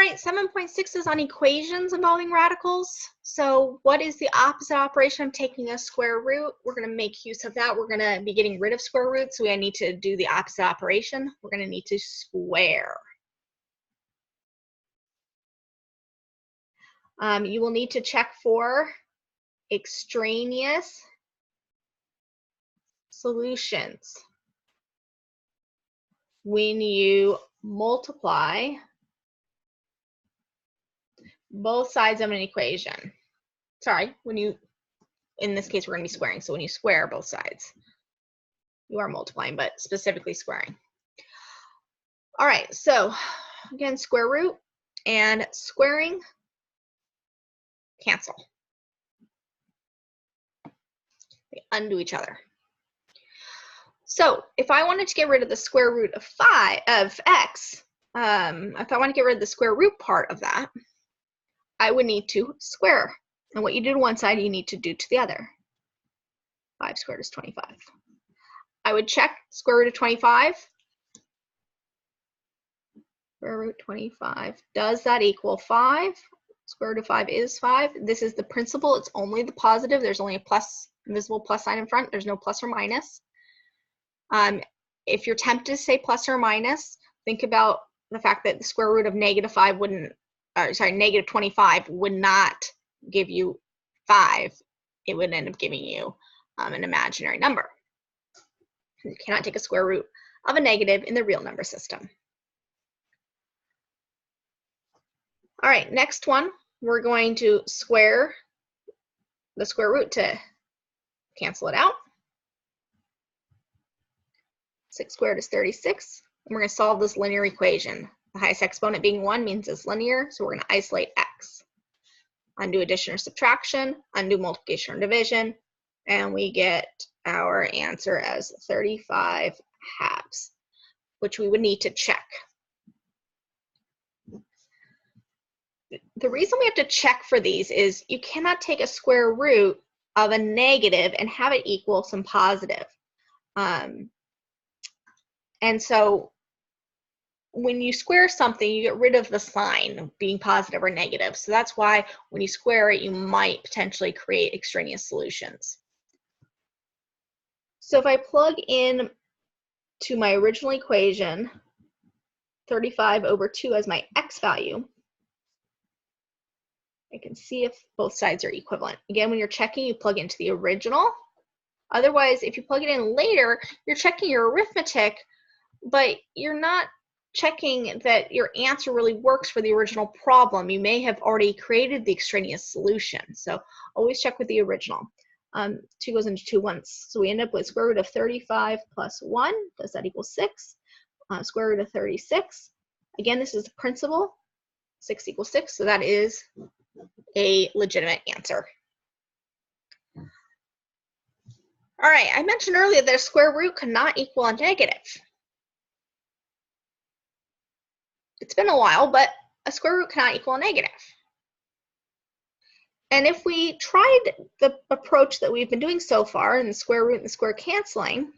right, 7.6 is on equations involving radicals. So what is the opposite operation of taking a square root? We're going to make use of that. We're going to be getting rid of square roots, so we need to do the opposite operation. We're going to need to square. You will need to check for extraneous solutions when you multiply both sides of an equation. Sorry, in this case, we're going to be squaring. So when you square both sides, you are multiplying, but specifically squaring. All right, so again, square root and squaring cancel. They undo each other. So if I wanted to get rid of the square root of x, if I want to get rid of the square root part of that, I would need to square. And what you do to one side, you need to do to the other. 5 squared is 25. I would check square root of 25. Square root 25. Does that equal 5? Square root of 5 is 5. This is the principal. It's only the positive. There's only a plus, invisible plus sign in front. There's no plus or minus. If you're tempted to say plus or minus, think about the fact that the square root of -5 wouldn't, negative 25 would not give you 5. It would end up giving you an imaginary number. You cannot take a square root of a negative in the real number system. All right, next one, we're going to square the square root to cancel it out. 6 squared is 36. And we're going to solve this linear equation. The highest exponent being 1 means it's linear, so we're going to isolate x. Undo addition or subtraction, undo multiplication or division, and we get our answer as 35 halves, which we would need to check. The reason we have to check for these is you cannot take a square root of a negative and have it equal some positive. And so when you square something, you get rid of the sign being positive or negative. So that's why when you square it, you might potentially create extraneous solutions. So if I plug in to my original equation, 35 over 2 as my x value, I can see if both sides are equivalent. Again, when you're checking, you plug into the original. Otherwise, if you plug it in later, you're checking your arithmetic, but you're not checking that your answer really works for the original problem. You may have already created the extraneous solution. So always check with the original. 2 goes into 2 once. So we end up with square root of 35 plus 1. Does that equal 6? Square root of 36. Again, this is the principal. 6 equals 6. So that is a legitimate answer. All right, I mentioned earlier that a square root cannot equal a negative. It's been a while, but a square root cannot equal a negative. And if we tried the approach that we've been doing so far in the square root and the square canceling,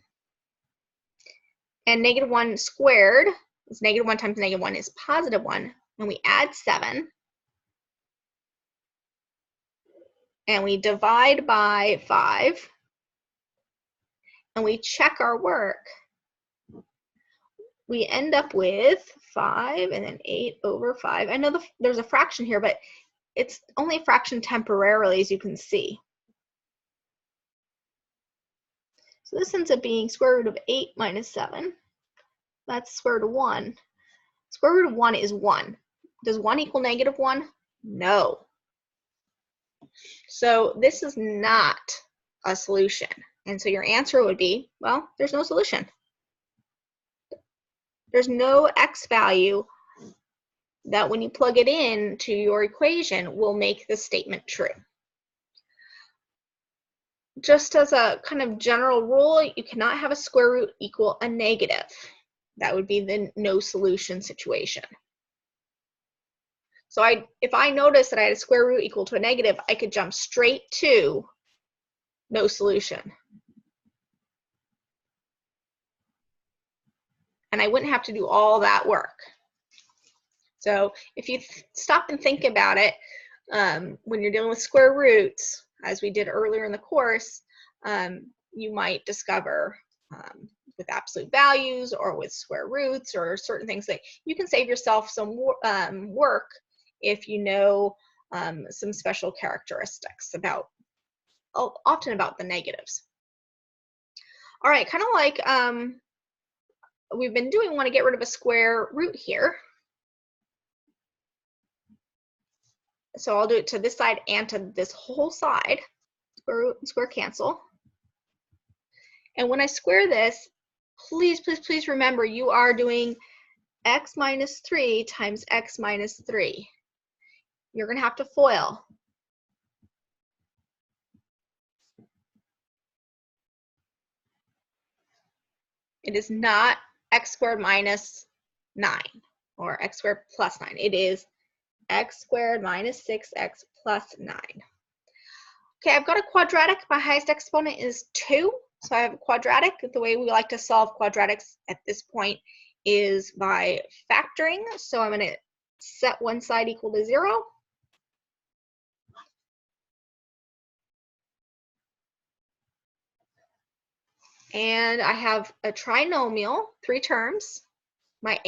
and -1 squared is -1 times -1 is +1, and we add 7, and we divide by 5, and we check our work, we end up with 5 and then 8 over 5. I know there's a fraction here, but it's only a fraction temporarily, as you can see. So this ends up being square root of 8 minus 7. That's square root of 1. Square root of 1 is 1. Does 1 equal -1? No. So this is not a solution. And so your answer would be, well, there's no solution. There's no x value that when you plug it in to your equation will make the statement true. Just as a kind of general rule, you cannot have a square root equal a negative. That would be the no solution situation. So if I noticed that I had a square root equal to a negative, I could jump straight to no solution. And I wouldn't have to do all that work. So if you stop and think about it, when you're dealing with square roots, as we did earlier in the course, you might discover with absolute values or with square roots or certain things that you can save yourself some work if you know some special characteristics about, often about the negatives. All right, kind of like we've been doing, we want to get rid of a square root here. So I'll do it to this side and to this whole side. Square root and square cancel. And when I square this, please, please, please remember you are doing x minus 3 times x minus 3. You're going to have to FOIL. It is not x squared minus 9 or x squared plus 9. It is x squared minus 6x plus 9. Okay, I've got a quadratic. My highest exponent is 2. So I have a quadratic. The way we like to solve quadratics at this point is by factoring. So I'm going to set one side equal to 0. And I have a trinomial, 3 terms. My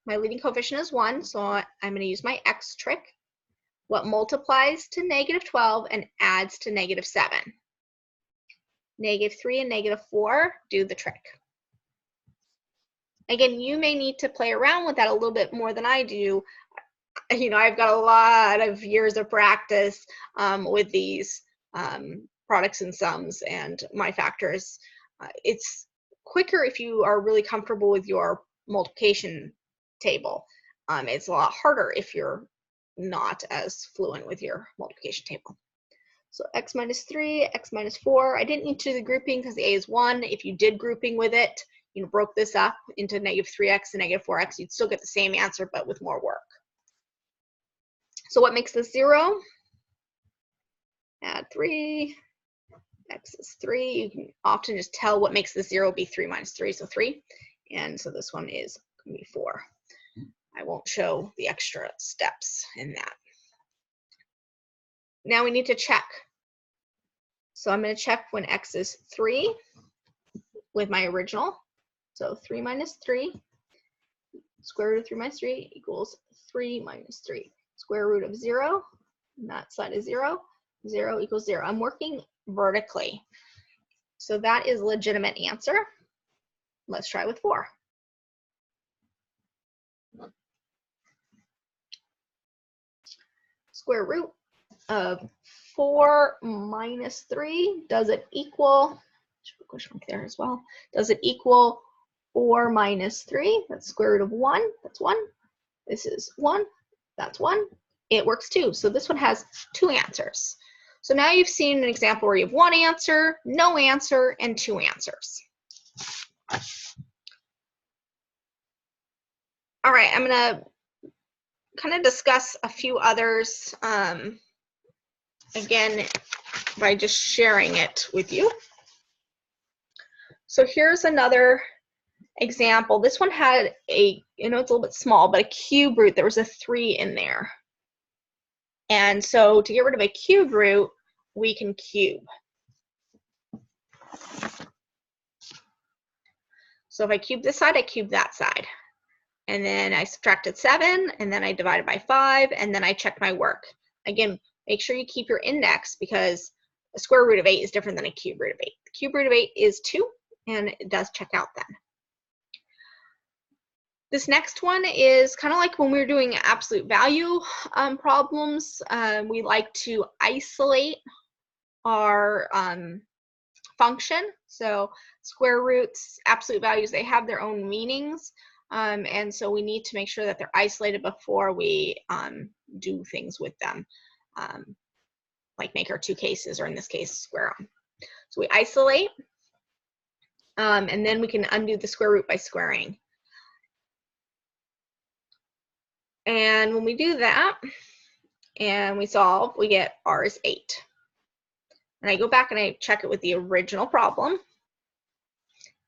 leading coefficient is 1, so I'm going to use my x trick. What multiplies to negative 12 and adds to negative 7? Negative 3 and negative 4 do the trick. Again, you may need to play around with that a little bit more than I do. You know, I've got a lot of years of practice with these products and sums and my factors. It's quicker if you are really comfortable with your multiplication table. It's a lot harder if you're not as fluent with your multiplication table. So x minus 3, x minus 4. I didn't need to do the grouping because the a is 1. If you did grouping with it, you know, broke this up into negative 3x and negative 4x, you'd still get the same answer, but with more work. So what makes this 0? Add 3. X is 3. You can often just tell what makes this 0 be 3 minus 3, so 3. And so this one is going to be 4. I won't show the extra steps in that. Now we need to check. So I'm going to check when x is 3 with my original. So 3 minus 3, square root of 3 minus 3 equals 3 minus 3. Square root of 0, and that side is 0. 0 equals 0. I'm working vertically. So that is a legitimate answer. Let's try with 4. Square root of 4 minus 3, does it equal, should put a question mark there as well, does it equal 4 minus 3? That's square root of 1, that's 1. This is 1, that's 1. It works too. So this one has 2 answers. So now you've seen an example where you have 1 answer, no answer, and 2 answers. All right, I'm going to kind of discuss a few others, again, by just sharing it with you. So here's another example. This one had a, you know, it's a little bit small, but a cube root. There was a 3 in there. And so to get rid of a cube root, we can cube. So if I cube this side, I cube that side. And then I subtracted 7, and then I divided by 5, and then I checked my work. Again, make sure you keep your index because a square root of 8 is different than a cube root of 8. The cube root of 8 is 2, and it does check out then. This next one is kind of like when we were doing absolute value problems. We like to isolate our function. So square roots, absolute values, they have their own meanings. And so we need to make sure that they're isolated before we do things with them, like make our 2 cases, or in this case, square them. So we isolate, and then we can undo the square root by squaring. And when we do that, and we solve, we get r is 8. And I go back and I check it with the original problem,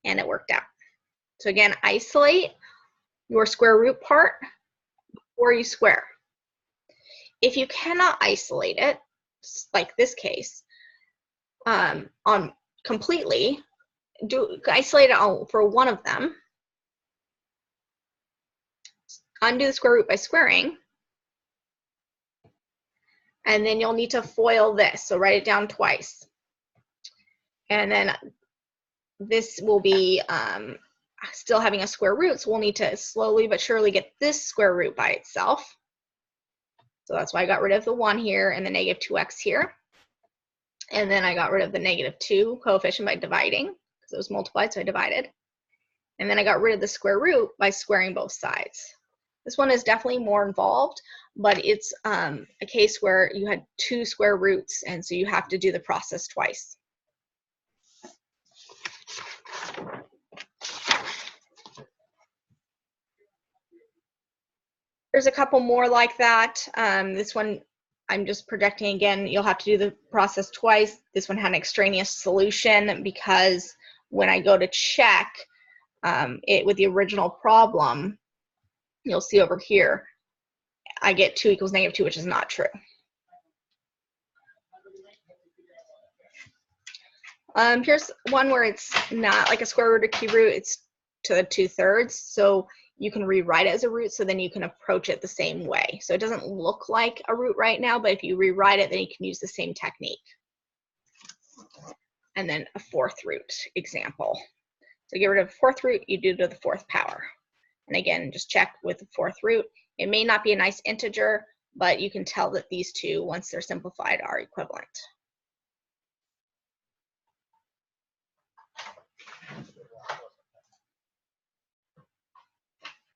and it worked out. So again, isolate your square root part before you square. If you cannot isolate it, like this case, on completely, isolate it for one of them, undo the square root by squaring, and then you'll need to FOIL this, so write it down twice. And then this will be still having a square root, so we'll need to slowly but surely get this square root by itself. So that's why I got rid of the 1 here and the negative 2x here. And then I got rid of the negative 2 coefficient by dividing, because it was multiplied, so I divided. And then I got rid of the square root by squaring both sides. This one is definitely more involved, but it's a case where you had 2 square roots, and so you have to do the process twice. There's a couple more like that. This one, I'm just projecting again, you'll have to do the process twice. This one had an extraneous solution because when I go to check it with the original problem, you'll see over here, I get 2 equals negative 2, which is not true. Here's one where it's not like a square root or cube root, it's to the 2/3. So you can rewrite it as a root, so then you can approach it the same way. So it doesn't look like a root right now, but if you rewrite it, then you can use the same technique. And then a 4th root example. So get rid of 4th root, you do to the 4th power. And again, just check with the 4th root. It may not be a nice integer, but you can tell that these two, once they're simplified, are equivalent.